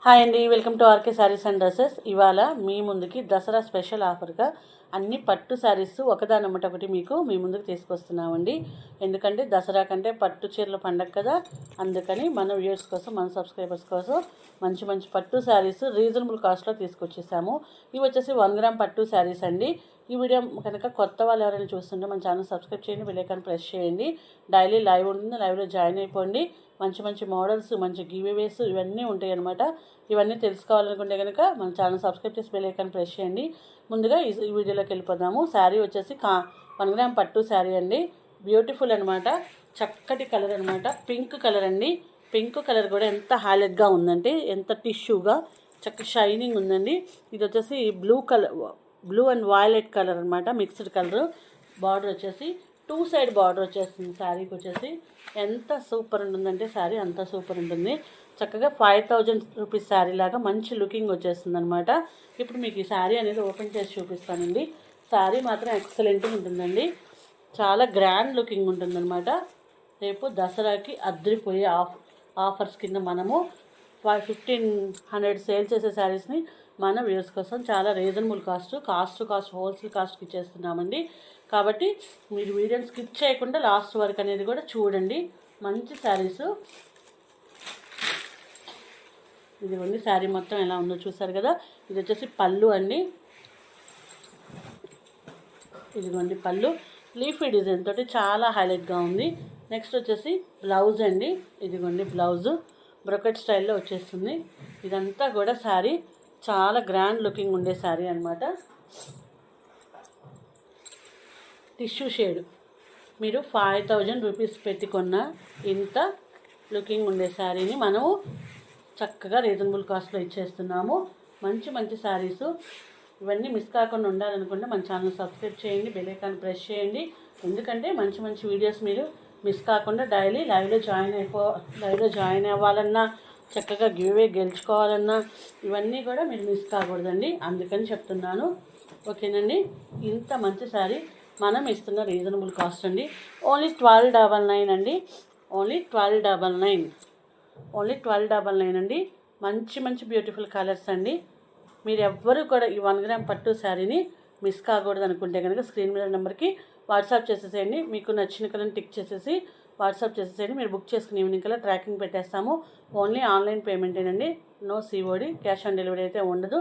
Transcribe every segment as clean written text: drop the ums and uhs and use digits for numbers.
Hi అండి, welcome to RK sarees and dresses. ఇవాళ మీ ముందుకి దసరా స్పెషల్ ఆఫర్గా అన్ని పట్టు శారీస్ ఒకదానమ్మట ఒకటి మీ ముందుకు తీసుకొస్తున్నామండి. ఎందుకంటే దసరా కంటే పట్టు చీరల పండగ కదా, అందుకని మన వ్యూవర్స్ కోసం, మన సబ్స్క్రైబర్స్ కోసం మంచి మంచి పట్టు శారీస్ రీజనబుల్ కాస్ట్లో తీసుకొచ్చేసాము. ఇవి వచ్చేసి 1 గ్రామ్ పట్టు శారీస్ అండి. ఈ వీడియో కనుక కొత్త వాళ్ళు ఎవరైనా చూస్తుంటే మన ఛానల్ సబ్స్క్రైబ్ చేయండి, బెల్ ఐకాన్ ప్రెస్ చేయండి. డైలీ లైవ్ ఉంటుంది, లైవ్లో జాయిన్ అయిపోండి. మంచి మంచి మోడల్స్, మంచి గివ్అవేస్ ఇవన్నీ ఉంటాయి అన్నమాట. ఇవన్నీ తెలుసుకోవాలనుకుంటే కనుక మన ఛానల్ సబ్స్క్రైబ్ చేసి బెల్ ఐకాన్ ప్రెస్ చేయండి. ముందుగా ఈ వీడియోలోకి వెళ్ళిపోదాము. శారీ వచ్చేసి 1 గ్రామ్ పట్టు శారీ అండి. బ్యూటిఫుల్ అనమాట, చక్కటి కలర్ అనమాట, పింక్ కలర్ అండి. పింక్ కలర్ కూడా ఎంత హైలైట్గా ఉందంటే, ఎంత టిష్యూగా చక్కగా షైనింగ్ ఉందండి. ఇది వచ్చేసి బ్లూ అండ్ వైలెట్ కలర్ అనమాట, మిక్స్డ్ కలర్. బార్డర్ వచ్చేసి 2 సైడ్ బార్డర్ వచ్చేస్తుంది శారీకి వచ్చేసి. ఎంత సూపర్ ఉంటుందంటే శారీ అంత సూపర్ ఉంటుంది. చక్కగా 5000 రూపీస్ శారీ లాగా మంచి లుకింగ్ వచ్చేస్తుంది అనమాట. ఇప్పుడు మీకు ఈ శారీ అనేది ఓపెన్ చేసి చూపిస్తానండి. శారీ మాత్రం ఎక్సలెంట్గా ఉంటుందండి, చాలా గ్రాండ్ లుకింగ్ ఉంటుందన్నమాట. రేపు దసరాకి అద్దరిపోయే ఆఫర్స్ కింద మనము 1500 సేల్ చేసే శారీస్ని మన వ్యూస్ కోసం చాలా రీజనబుల్ కాస్ట్ హోల్సేల్ కాస్ట్కి ఇచ్చేస్తున్నామండి. కాబట్టి మీరు వీడియోని స్కిప్ చేయకుండా లాస్ట్ వరకు అనేది కూడా చూడండి. మంచి శారీస్. ఇదిగోండి శారీ మొత్తం ఎలా ఉందో చూసారు కదా. ఇది వచ్చేసి పళ్ళు అండి. ఇదిగోండి పళ్ళు లీఫీ డిజైన్ తోటి చాలా హైలైట్గా ఉంది. నెక్స్ట్ వచ్చేసి బ్లౌజ్ అండి. ఇదిగోండి బ్లౌజు బ్రొకెట్ స్టైల్లో వచ్చేస్తుంది. ఇదంతా కూడా శారీ చాలా గ్రాండ్ లుకింగ్ ఉండే శారీ అనమాట. Tissue shade. మీరు 5000 రూపీస్ పెట్టుకున్న ఇంత లుకింగ్ ఉండే శారీని మనము చక్కగా రీజనబుల్ కాస్ట్లో ఇచ్చేస్తున్నాము. మంచి మంచి శారీస్. ఇవన్నీ మిస్ కాకుండా ఉండాలనుకుంటే మన ఛానల్ సబ్స్క్రైబ్ చేయండి, బెల్ ఐకాన్ ప్రెస్ చేయండి. ఎందుకంటే మంచి మంచి వీడియోస్ మీరు మిస్ కాకుండా డైలీ లైవ్లో జాయిన్ అవ్వాలన్నా, చక్కగా గివ్వే గెలుచుకోవాలన్నా ఇవన్నీ కూడా మీరు మిస్ కాకూడదండి. అందుకని చెప్తున్నాను, ఓకేనండి. ఇంత మంచి శారీ మనం ఇస్తున్న రీజనబుల్ కాస్ట్ అండి. ఓన్లీ 1299 అండి. ఓన్లీ 1299 అండి. మంచి మంచి బ్యూటిఫుల్ కలర్స్ అండి. మీరు ఎవ్వరూ కూడా ఈ 1 గ్రామ్ పట్టు శారీని మిస్ కాకూడదు అనుకుంటే కనుక స్క్రీన్ మీద నెంబర్కి వాట్సాప్ చేసేసేయండి. మీకు నచ్చిన కలర్ని టిక్ చేసేసి వాట్సాప్ చేసేసేయండి. మీరు బుక్ చేసుకుని ఈవినింగ్ కల్లా ట్రాకింగ్ పెట్టేస్తాము. ఓన్లీ ఆన్లైన్ పేమెంటేనండి, no COD, cash on delivery అయితే ఉండదు.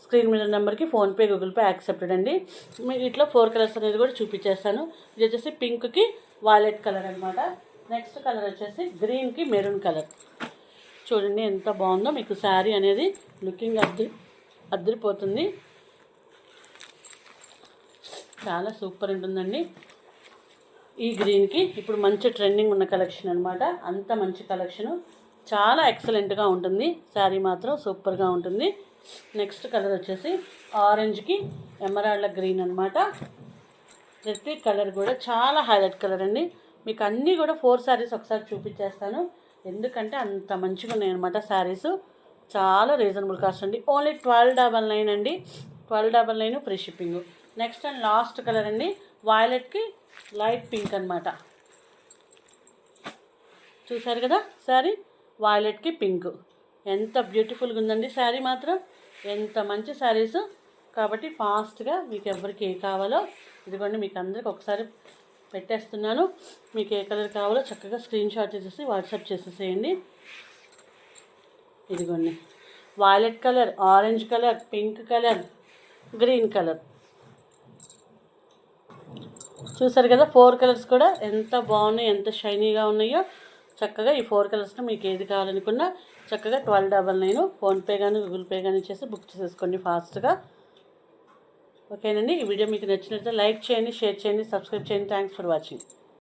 స్క్రీన్ మీద నెంబర్కి ఫోన్పే, గూగుల్ పే యాక్సెప్టెడ్ అండి. మీకు ఇట్లా 4 కలర్స్ అనేది కూడా చూపించేస్తాను. ఇది వచ్చేసి పింక్కి వైలెట్ కలర్ అనమాట. నెక్స్ట్ కలర్ వచ్చేసి గ్రీన్కి మెరూన్ కలర్. చూడండి ఎంత బాగుందో. మీకు శారీ అనేది లుకింగ్ అద్దరిపోతుంది, చాలా సూపర్ ఉంటుందండి. ఈ గ్రీన్కి ఇప్పుడు మంచి ట్రెండింగ్ ఉన్న కలెక్షన్ అనమాట. అంత మంచి కలెక్షను, చాలా ఎక్సలెంట్గా ఉంటుంది. శారీ మాత్రం సూపర్గా ఉంటుంది. నెక్స్ట్ కలర్ వచ్చేసి ఆరెంజ్కి ఎమరాల్డ్ గ్రీన్ అనమాట. ప్రతి కలర్ కూడా చాలా హైలైట్ కలర్ అండి. మీకు అన్నీ కూడా 4 శారీస్ ఒకసారి చూపించేస్తాను, ఎందుకంటే అంత మంచిగా ఉన్నాయి అనమాట శారీస్. చాలా రీజనబుల్ కాస్ట్ అండి. ఓన్లీ 1299 అండి. 1299 free shipping. Next and last colour అండి, వైలెట్కి లైట్ పింక్ అనమాట. చూసారు కదా శారీ, వైలెట్కి పింక్. ఎంత బ్యూటిఫుల్గా ఉందండి శారీ మాత్రం. ఎంత మంచి శారీస్. కాబట్టి ఫాస్ట్గా మీకు ఎవరికి ఏ కావాలో ఇదిగోండి, మీకు అందరికి ఒకసారి పెట్టేస్తున్నాను. మీకు ఏ కలర్ కావాలో చక్కగా స్క్రీన్ షాట్ చేసేసి వాట్సాప్ చేసేసేయండి. ఇదిగోండి violet colour, orange colour, pink colour, green colour. చూసారు కదా 4 కలర్స్ కూడా ఎంత బాగున్నాయి, ఎంత షైనీగా ఉన్నాయో. చక్కగా ఈ 4 కలర్స్లో మీకు ఏది కావాలనుకున్నా చక్కగా 1299 ఫోన్పే కానీ గూగుల్ పే కానీ చేసి బుక్ చేసేసుకోండి ఫాస్ట్గా, ఓకేనండి. ఈ వీడియో మీకు నచ్చినట్లయితే లైక్ చేయండి, షేర్ చేయండి, సబ్స్క్రైబ్ చేయండి. Thanks for watching.